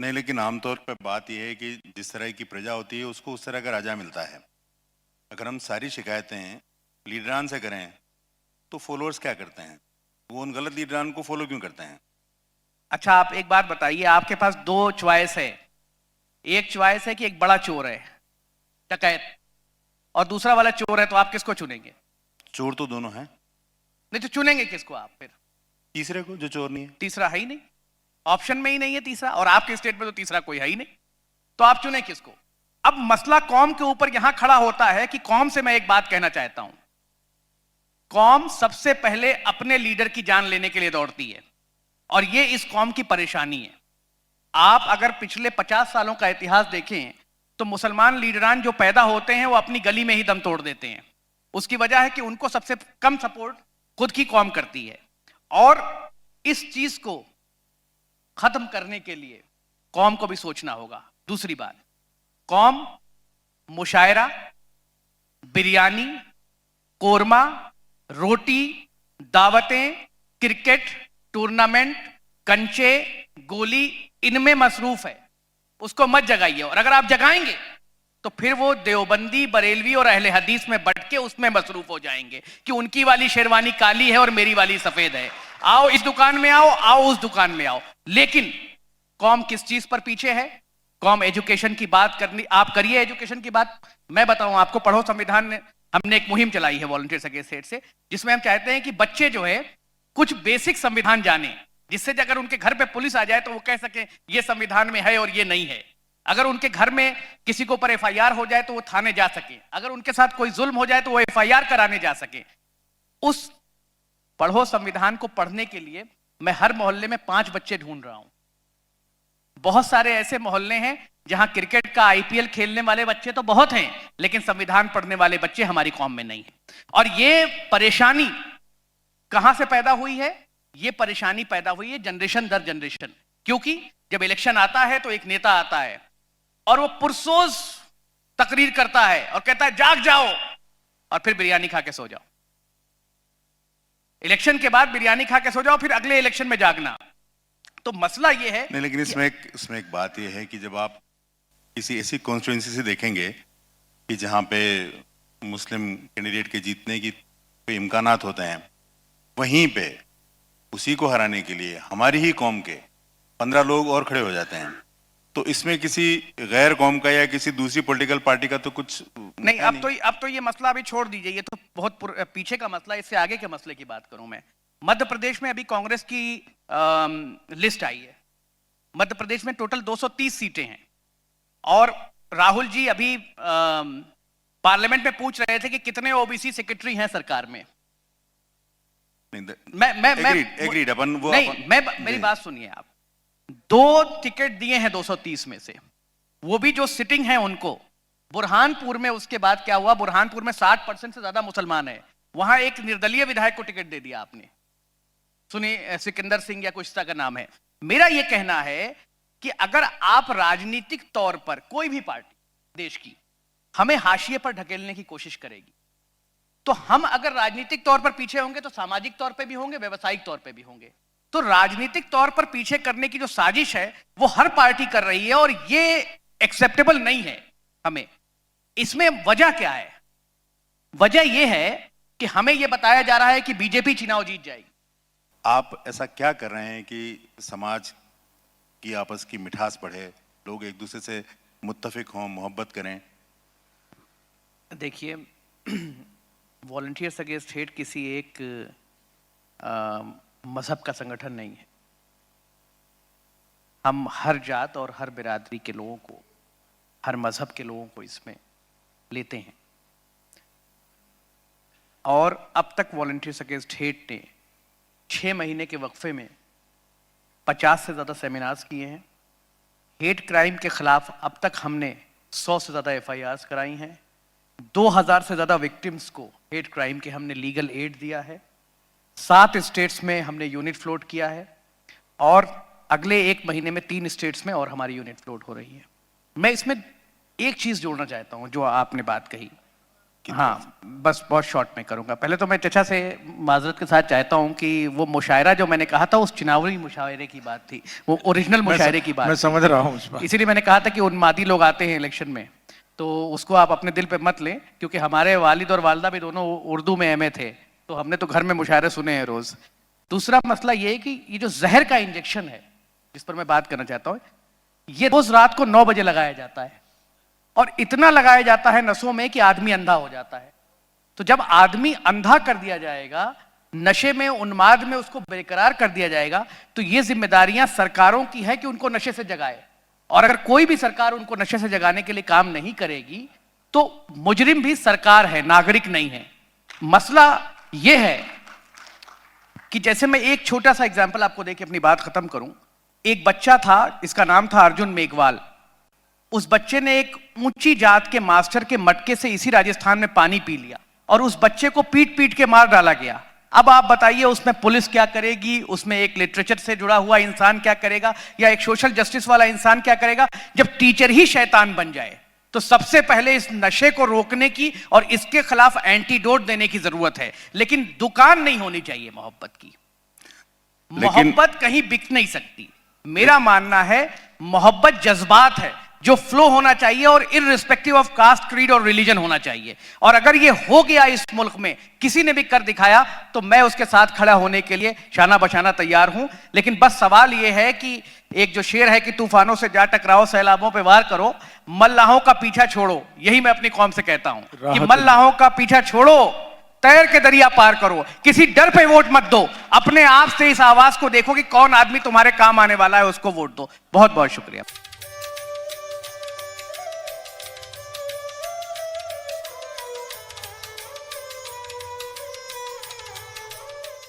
नहीं, लेकिन आमतौर पर बात यह है कि जिस तरह की प्रजा होती है उसको उस तरह का राजा मिलता है। अगर हम सारी शिकायतें लीडरान से करें तो फॉलोअर्स क्या करते हैं? वो उन गलत लीडरान को फॉलो क्यों करते हैं? अच्छा, आप एक बात बताइए, आपके पास दो चॉइस है। एक चॉइस है कि एक बड़ा चोर है, डकैत, और दूसरा वाला चोर है, तो आप किसको चुनेंगे? चोर तो दोनों हैं। नहीं तो चुनेंगे किसको आप फिर? तीसरे को, जो चोर नहीं है। तीसरा है ही नहीं, ऑप्शन में ही नहीं है तीसरा, और आपके स्टेट में तो तीसरा कोई है ही नहीं, तो आप चुने किसको? अब मसला कौम के ऊपर यहां खड़ा होता है कि कौम से मैं एक बात कहना चाहता हूं, कौम सबसे पहले अपने लीडर की जान लेने के लिए दौड़ती है, और यह इस कौम की परेशानी है। आप अगर पिछले 50 सालों का इतिहास देखें तो मुसलमान लीडरान जो पैदा होते हैं वो अपनी गली में ही दम तोड़ देते हैं। उसकी वजह है कि उनको सबसे कम सपोर्ट खुद की कौम करती है, और इस चीज को खत्म करने के लिए कौम को भी सोचना होगा। दूसरी बात, कौम मुशायरा, बिरयानी, कोरमा, रोटी, दावतें, क्रिकेट टूर्नामेंट, कंचे, गोली, इनमें मसरूफ है। उसको मत जगाइए, और अगर आप जगाएंगे तो फिर वो देवबंदी, बरेलवी और अहले हदीस में बट के उसमें मसरूफ हो जाएंगे कि उनकी वाली शेरवानी काली है और मेरी वाली सफेद है। आओ इस दुकान में आओ, आओ उस दुकान में आओ। लेकिन कौम किस चीज पर पीछे है? कौम एजुकेशन की बात करनी, आप करिए एजुकेशन की बात। मैं बताऊं आपको, पढ़ो संविधान ने, हमने एक मुहिम चलाई है वॉलंटियर्स अगेंस्ट हेट से, जिसमें हम चाहते हैं कि बच्चे जो है कुछ बेसिक संविधान जाने, जिससे अगर उनके घर पे पुलिस आ जाए तो वो कह सके ये संविधान में है और ये नहीं है। अगर उनके घर में किसी के ऊपर एफआईआर हो जाए तो वो थाने जा सके, अगर उनके साथ कोई जुल्म हो जाए तो वो एफआईआर कराने जा सके। उस पढ़ो संविधान को पढ़ने के लिए मैं हर मोहल्ले में 5 बच्चे ढूंढ रहा हूं। बहुत सारे ऐसे मोहल्ले हैं जहां क्रिकेट का आईपीएल खेलने वाले बच्चे तो बहुत हैं, लेकिन संविधान पढ़ने वाले बच्चे हमारी कौम में नहीं है। और ये परेशानी कहां से पैदा हुई है? ये परेशानी पैदा हुई है जनरेशन दर जनरेशन, क्योंकि जब इलेक्शन आता है तो एक नेता आता है और वो पुरसोज तकरीर करता है और कहता है जाग जाओ, और फिर बिरयानी खा के सो जाओ। इलेक्शन के बाद बिरयानी खा के सो जाओ, फिर अगले इलेक्शन में जागना। तो मसला ये है नहीं, लेकिन इसमें एक बात यह है कि जब आप किसी ऐसी कॉन्स्टिट्यूंसी से देखेंगे कि जहां पे मुस्लिम कैंडिडेट के जीतने की कोई इम्कानात होते हैं, वहीं पे उसी को हराने के लिए हमारी ही कौम के 15 लोग और खड़े हो जाते हैं। तो इसमें किसी गैर कौम का या किसी दूसरी पॉलिटिकल पार्टी का तो कुछ नहीं। अब तो ये मसला अभी छोड़ दीजिए, ये तो बहुत पीछे का मसला। इससे आगे के मसले की बात करूं मैं। मध्य प्रदेश में अभी कांग्रेस की लिस्ट आई है। मध्य प्रदेश में टोटल 230 सीटें हैं, और राहुल जी अभी पार्लियामेंट में पूछ रहे थे कि कितने ओबीसी सेक्रेटरी हैं सरकार में। एग्रीड अपन वो नहीं, मेरी बात सुनिए आप। 2 टिकट दिए हैं 230 में से, वो भी जो सिटिंग है उनको। बुरहानपुर में उसके बाद क्या हुआ? बुरहानपुर में 60% से ज्यादा मुसलमान है, वहां एक निर्दलीय विधायक को टिकट दे दिया आपने। सुनिए, सिकंदर सिंह या कुछ का नाम है। मेरा यह कहना है कि अगर आप राजनीतिक तौर पर कोई भी पार्टी देश की हमें हाशिए पर ढकेलने की कोशिश करेगी, तो हम अगर राजनीतिक तौर पर पीछे होंगे तो सामाजिक तौर पे भी होंगे, व्यवसायिक तौर पे भी होंगे। तो राजनीतिक तौर पर पीछे करने की जो साजिश है वो हर पार्टी कर रही है, और ये एक्सेप्टेबल नहीं है हमें। इसमें वजह क्या है? वजह यह है कि हमें यह बताया जा रहा है कि बीजेपी चुनाव जीत जाएगी। आप ऐसा क्या कर रहे हैं कि समाज की आपस की मिठास बढ़े, लोग एक दूसरे से मुत्तफिक हों, मोहब्बत करें? देखिए, वॉलंटियर्स अगेंस्ट हेट किसी एक मजहब का संगठन नहीं है। हम हर जात और हर बिरादरी के लोगों को, हर मजहब के लोगों को इसमें लेते हैं। और अब तक वॉलंटियर्स अगेंस्ट हेट ने 6 महीने के वक्फे में 50 से ज़्यादा सेमिनार्स किए हैं। हेट क्राइम के खिलाफ अब तक हमने 100 से ज़्यादा एफआईआर्स कराई हैं। 2000 से ज़्यादा विक्टिम्स को हेट क्राइम के हमने लीगल एड दिया है। 7 स्टेट्स में हमने यूनिट फ्लोट किया है, और अगले 1 महीने में 3 स्टेट्स में और हमारी यूनिट फ्लोट हो रही है। मैं इसमें एक चीज़ जोड़ना चाहता हूँ जो आपने बात कही हाँ, बस बहुत शॉर्ट में करूंगा। पहले तो मैं चचा से माजरत के साथ चाहता हूं कि वो मुशायरा जो मैंने कहा था उस चुनावी मुशायरे की बात थी, वो ओरिजिनल मुशायरे की बात मैं समझ रहा हूँ उस बात। इसीलिए मैंने कहा था कि उन्मादी लोग आते हैं इलेक्शन में, तो उसको आप अपने दिल पे मत लें, क्योंकि हमारे वालिद और वालदा भी दोनों उर्दू में एमए थे, तो हमने तो घर में मुशायरे सुने हैं रोज। दूसरा मसला ये है कि ये जो जहर का इंजेक्शन है जिस पर मैं बात करना चाहता हूँ, ये रोज रात को 9 बजे लगाया जाता है और इतना लगाया जाता है नसों में कि आदमी अंधा हो जाता है। तो जब आदमी अंधा कर दिया जाएगा, नशे में उन्माद में उसको बेकरार कर दिया जाएगा, तो ये जिम्मेदारियां सरकारों की है कि उनको नशे से जगाए। और अगर कोई भी सरकार उनको नशे से जगाने के लिए काम नहीं करेगी तो मुजरिम भी सरकार है, नागरिक नहीं है। मसला यह है कि जैसे मैं एक छोटा सा एग्जाम्पल आपको देके अपनी बात खत्म करूं। एक बच्चा था, इसका नाम था अर्जुन मेघवाल। उस बच्चे ने एक ऊंची जात के मास्टर के मटके से इसी राजस्थान में पानी पी लिया और उस बच्चे को पीट पीट के मार डाला गया। अब आप बताइए उसमें पुलिस क्या करेगी, उसमें एक लिटरेचर से जुड़ा हुआ इंसान क्या करेगा, या एक सोशल जस्टिस वाला इंसान क्या करेगा? जब टीचर ही शैतान बन जाए तो सबसे पहले इस नशे को रोकने की और इसके खिलाफ एंटीडोट देने की जरूरत है। लेकिन दुकान नहीं होनी चाहिए मोहब्बत की। मोहब्बत कहीं बिक नहीं सकती। मेरा मानना है मोहब्बत जज्बात है जो फ्लो होना चाहिए और इररिस्पेक्टिव ऑफ कास्ट, क्रीड और रिलीजन होना चाहिए। और अगर ये हो गया इस मुल्क में, किसी ने भी कर दिखाया, तो मैं उसके साथ खड़ा होने के लिए शाना बशाना तैयार हूं। लेकिन बस सवाल ये है कि एक जो शेर है कि तूफानों से जा टकराओ, सैलाबों पे वार करो, मल्लाहों का पीछा छोड़ो। यही मैं अपनी कौम से कहता हूं कि मल्लाहों का पीछा छोड़ो, तैर के दरिया पार करो, किसी डर पे वोट मत दो। अपने आप से इस आवाज को देखो कि कौन आदमी तुम्हारे काम आने वाला है, उसको वोट दो। बहुत बहुत शुक्रिया।